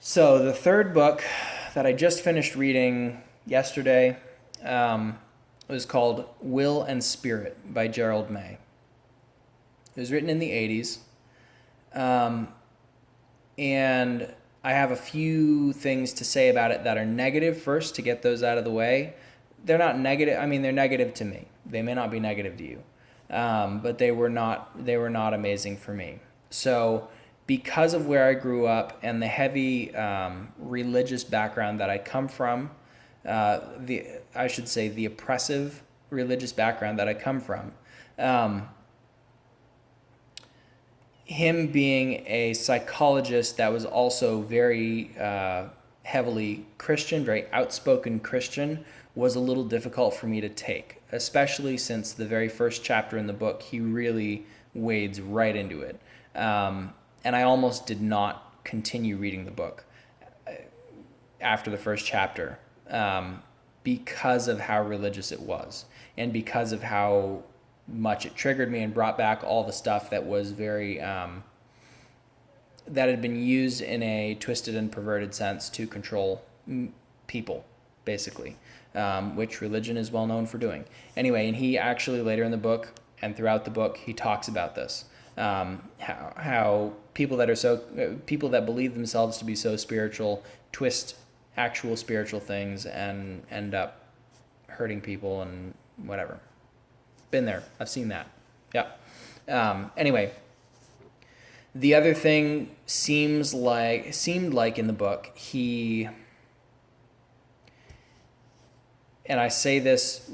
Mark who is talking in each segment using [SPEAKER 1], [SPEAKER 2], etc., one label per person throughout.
[SPEAKER 1] So the third book that I just finished reading yesterday was called Will and Spirit by Gerald May. It was written in the 80s. Um, and I have a few things to say about it that are negative first to get those out of the way. They're not negative. I mean, they're negative to me. They may not be negative to you, but they were not. They were not amazing for me. So, because of where I grew up and the heavy religious background that I come from, the I should say the oppressive religious background that I come from. Um, Him being a psychologist that was also very heavily Christian, very outspoken Christian, was a little difficult for me to take, especially since the very first chapter in the book, he really wades right into it. And I almost did not continue reading the book after the first chapter because of how religious it was and because of how much it triggered me and brought back all the stuff that was very that had been used in a twisted and perverted sense to control people, basically, which religion is well known for doing. Anyway, and he actually later in the book and throughout the book he talks about this, how people that are people that believe themselves to be so spiritual twist actual spiritual things and end up hurting people and whatever. Been there. I've seen that. Yeah. Anyway, the other thing seemed like in the book and I say this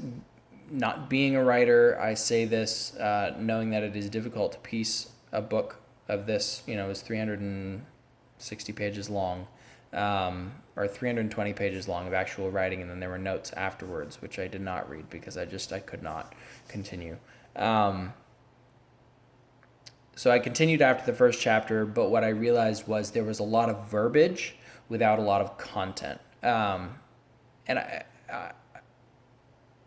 [SPEAKER 1] not being a writer, I say this knowing that it is difficult to piece a book of this. It's 360 pages long, or 320 pages long of actual writing, and then there were notes afterwards, which I did not read because I could not continue. So I continued after the first chapter, but what I realized was there was a lot of verbiage without a lot of content. And I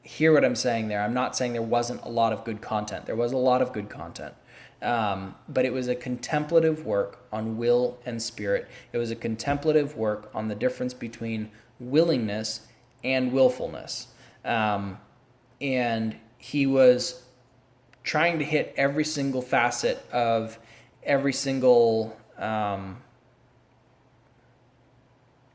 [SPEAKER 1] hear what I'm saying there. I'm not saying there wasn't a lot of good content. There was a lot of good content. But it was a contemplative work on will and spirit. It was a contemplative work on the difference between willingness and willfulness. And he was trying to hit every single facet of every single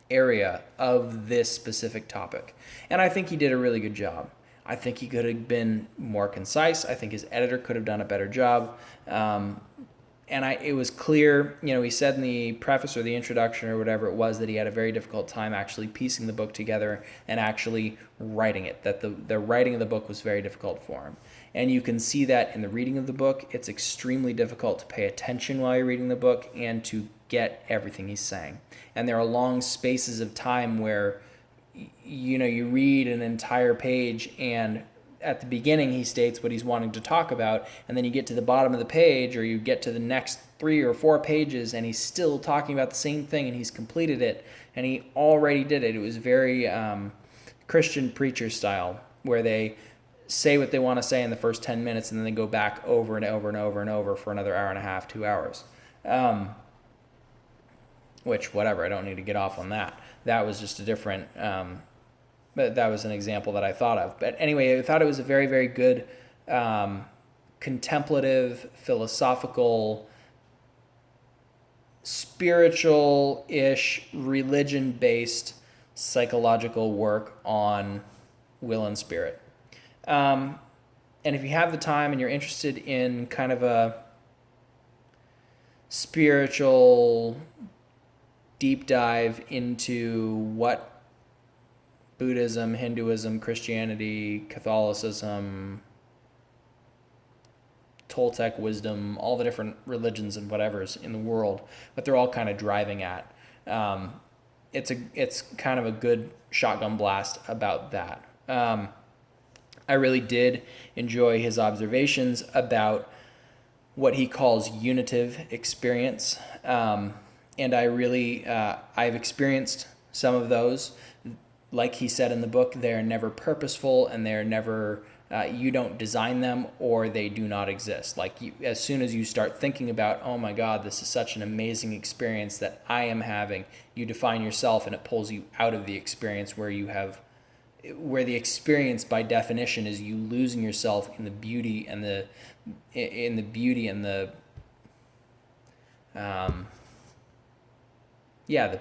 [SPEAKER 1] area of this specific topic. And I think he did a really good job. I think he could have been more concise. I think his editor could have done a better job. It was clear, he said in the preface or the introduction or whatever it was that he had a very difficult time actually piecing the book together and actually writing it, that the writing of the book was very difficult for him. And you can see that in the reading of the book. It's extremely difficult to pay attention while you're reading the book and to get everything he's saying. And there are long spaces of time where you read an entire page and at the beginning he states what he's wanting to talk about, and then you get to the bottom of the page or you get to the next 3 or 4 pages and he's still talking about the same thing and he's completed it and he already did it. It was very Christian preacher style, where they say what they want to say in the first 10 minutes and then they go back over and over and over and over for another hour and a half, 2 hours. Which, whatever, I don't need to get off on that. That was just a different, but that was an example that I thought of. But anyway, I thought it was a very, very good contemplative, philosophical, spiritual-ish, religion-based psychological work on will and spirit. And if you have the time and you're interested in kind of a spiritual deep dive into what Buddhism, Hinduism, Christianity, Catholicism, Toltec wisdom, all the different religions and whatever's in the world, but they're all kind of driving at. It's kind of a good shotgun blast about that. I really did enjoy his observations about what he calls unitive experience. And I really, I've experienced some of those. Like he said in the book, they're never purposeful and they're never You don't design them, or they do not exist. Like as soon as you start thinking about, oh my God, this is such an amazing experience that I am having, you define yourself, and it pulls you out of the experience where the experience by definition is you losing yourself in the beauty and the the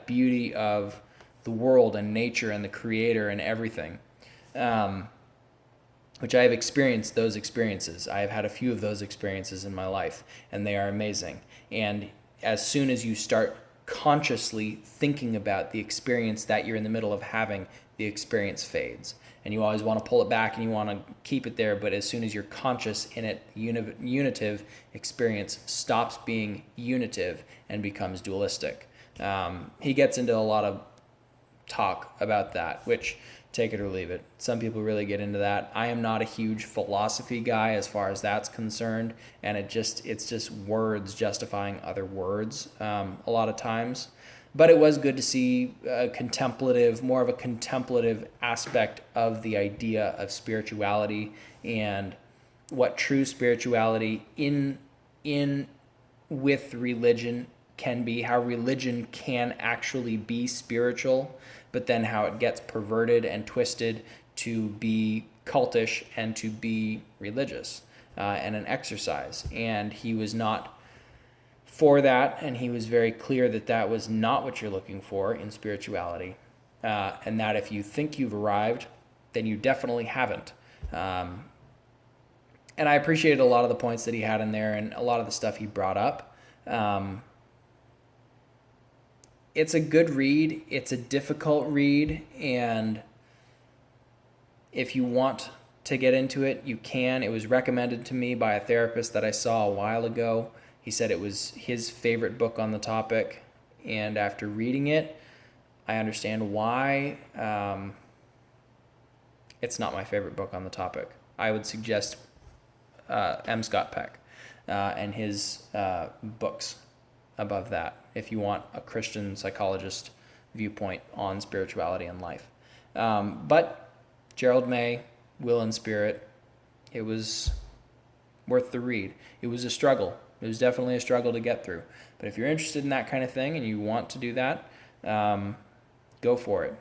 [SPEAKER 1] beauty of the world and nature and the creator and everything. Which I have experienced those experiences. I have had a few of those experiences in my life, and they are amazing. And as soon as you start consciously thinking about the experience that you're in the middle of having, the experience fades. And you always want to pull it back and you want to keep it there, but as soon as you're conscious in it, unitive experience stops being unitive and becomes dualistic. He gets into a lot of talk about that, which, take it or leave it. Some people really get into that. I am not a huge philosophy guy as far as that's concerned, and it's just words justifying other words a lot of times. But it was good to see more of a contemplative aspect of the idea of spirituality and what true spirituality in with religion can be, how religion can actually be spiritual, but then how it gets perverted and twisted to be cultish and to be religious and an exercise. And he was not for that, and he was very clear that that was not what you're looking for in spirituality, and that if you think you've arrived, then you definitely haven't. And I appreciated a lot of the points that he had in there and a lot of the stuff he brought up. It's a good read. It's a difficult read, and if you want to get into it, you can. It was recommended to me by a therapist that I saw a while ago. He said it was his favorite book on the topic, and after reading it, I understand why. It's not my favorite book on the topic. I would suggest M. Scott Peck and his books above that, if you want a Christian psychologist viewpoint on spirituality and life. But Gerald May, Will and Spirit, it was worth the read. It was a struggle. It was definitely a struggle to get through. But if you're interested in that kind of thing and you want to do that, go for it.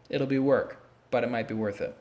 [SPEAKER 1] It'll be work, but it might be worth it.